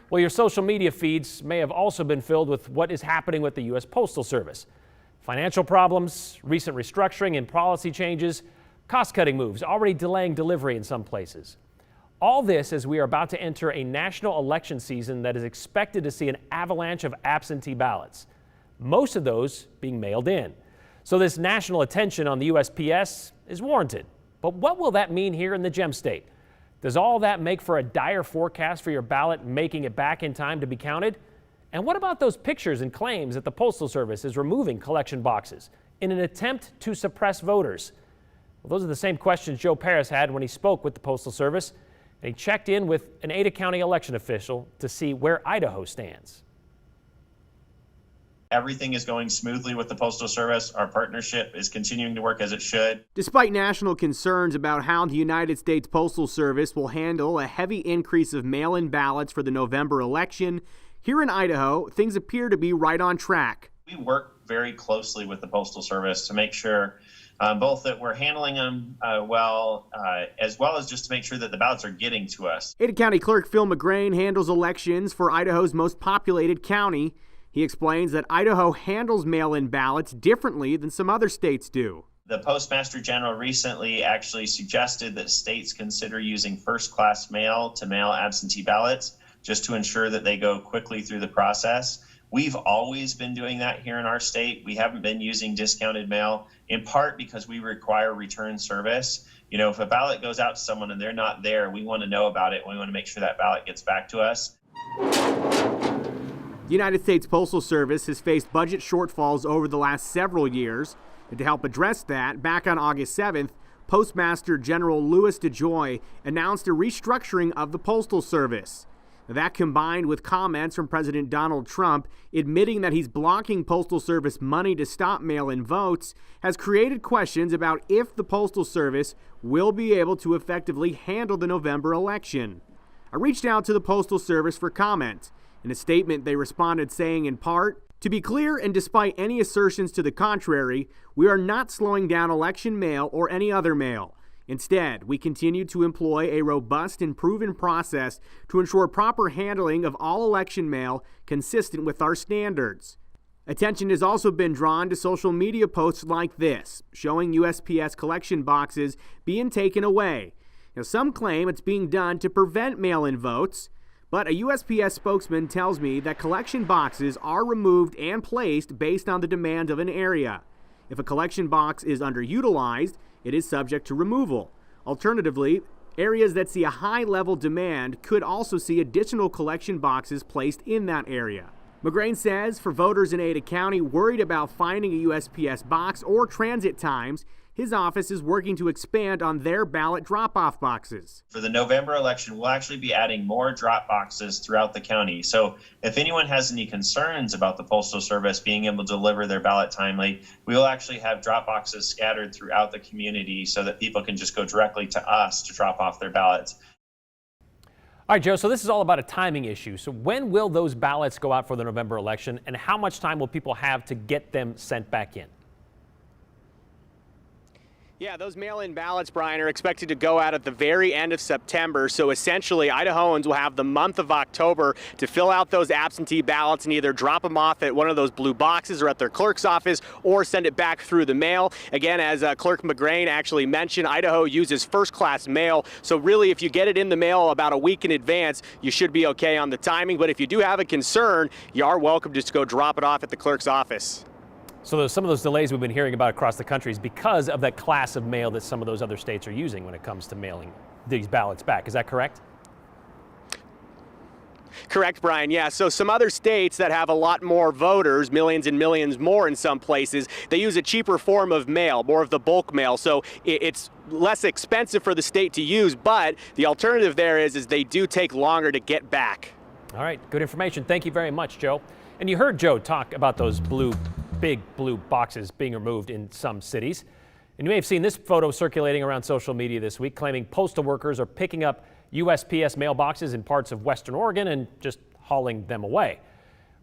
Well, your social media feeds may have also been filled with what is happening with the U.S. Postal Service. Financial problems, recent restructuring and policy changes, cost-cutting moves already delaying delivery in some places. All this as we are about to enter a national election season that is expected to see an avalanche of absentee ballots, most of those being mailed in. So this national attention on the USPS is warranted. But what will that mean here in the Gem State? Does all that make for a dire forecast for your ballot making it back in time to be counted? And what about those pictures and claims that the Postal Service is removing collection boxes in an attempt to suppress voters? Well, those are the same questions Joe Paris had when he spoke with the Postal Service, and he checked in with an Ada County election official to see where Idaho stands. Everything is going smoothly with the Postal Service. Our partnership is continuing to work as it should. Despite national concerns about how the United States Postal Service will handle a heavy increase of mail-in ballots for the November election, here in Idaho, things appear to be right on track. We work very closely with the Postal Service to make sure both that we're handling them well as just to make sure that the ballots are getting to us. Ada County Clerk Phil McGrain handles elections for Idaho's most populated county. He explains that Idaho handles mail-in ballots differently than some other states do. The Postmaster General recently actually suggested that states consider using first-class mail to mail absentee ballots just to ensure that they go quickly through the process. We've always been doing that here in our state. We haven't been using discounted mail, in part because we require return service. You know, if a ballot goes out to someone and they're not there, we want to know about it. We want to make sure that ballot gets back to us. The United States Postal Service has faced budget shortfalls over the last several years. And to help address that, back on August 7th, Postmaster General Louis DeJoy announced a restructuring of the Postal Service. That, combined with comments from President Donald Trump admitting that he's blocking Postal Service money to stop mail-in votes, has created questions about if the Postal Service will be able to effectively handle the November election. I reached out to the Postal Service for comment. In a statement, they responded saying, in part, "To be clear, and despite any assertions to the contrary, we are not slowing down election mail or any other mail. Instead, we continue to employ a robust and proven process to ensure proper handling of all election mail consistent with our standards." Attention has also been drawn to social media posts like this, showing USPS collection boxes being taken away. Now, some claim it's being done to prevent mail-in votes, but a USPS spokesman tells me that collection boxes are removed and placed based on the demand of an area. If a collection box is underutilized, it is subject to removal. Alternatively, areas that see a high-level demand could also see additional collection boxes placed in that area. McGrain says for voters in Ada County worried about finding a USPS box or transit times, his office is working to expand on their ballot drop-off boxes. For the November election, we'll actually be adding more drop boxes throughout the county. So if anyone has any concerns about the Postal Service being able to deliver their ballot timely, we will actually have drop boxes scattered throughout the community so that people can just go directly to us to drop off their ballots. All right, Joe, so this is all about a timing issue. So when will those ballots go out for the November election, and how much time will people have to get them sent back in? Yeah, those mail-in ballots, Brian, are expected to go out at the very end of September. So essentially, Idahoans will have the month of October to fill out those absentee ballots and either drop them off at one of those blue boxes or at their clerk's office or send it back through the mail. Again, as Clerk McGrain actually mentioned, Idaho uses first-class mail. So really, if you get it in the mail about a week in advance, you should be okay on the timing. But if you do have a concern, you are welcome just to go drop it off at the clerk's office. So some of those delays we've been hearing about across the country is because of that class of mail that some of those other states are using when it comes to mailing these ballots back. Is that correct? Correct, Brian. Yeah, so some other states that have a lot more voters, millions and millions more in some places, they use a cheaper form of mail, more of the bulk mail. So it's less expensive for the state to use, but the alternative there is they do take longer to get back. All right, good information. Thank you very much, Joe. And you heard Joe talk about those big blue boxes being removed in some cities. And you may have seen this photo circulating around social media this week claiming postal workers are picking up USPS mailboxes in parts of Western Oregon and just hauling them away.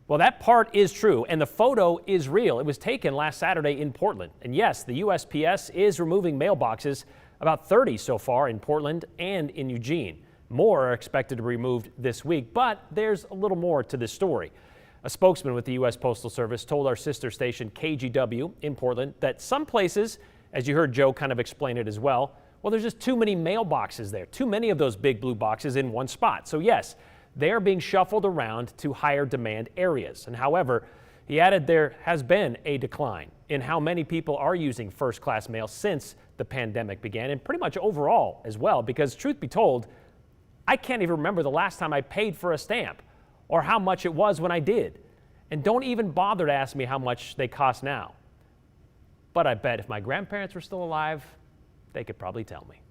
Well, that part is true, and the photo is real. It was taken last Saturday in Portland. And yes, the USPS is removing mailboxes, about 30 so far in Portland and in Eugene. More are expected to be removed this week, but there's a little more to this story. A spokesman with the U.S. Postal Service told our sister station KGW in Portland that some places, as you heard Joe kind of explain it as well, there's just too many mailboxes there, too many of those big blue boxes in one spot. So yes, they are being shuffled around to higher demand areas. And however, he added there has been a decline in how many people are using first-class mail since the pandemic began, and pretty much overall as well, because truth be told, I can't even remember the last time I paid for a stamp or how much it was when I did. And don't even bother to ask me how much they cost now. But I bet if my grandparents were still alive, they could probably tell me.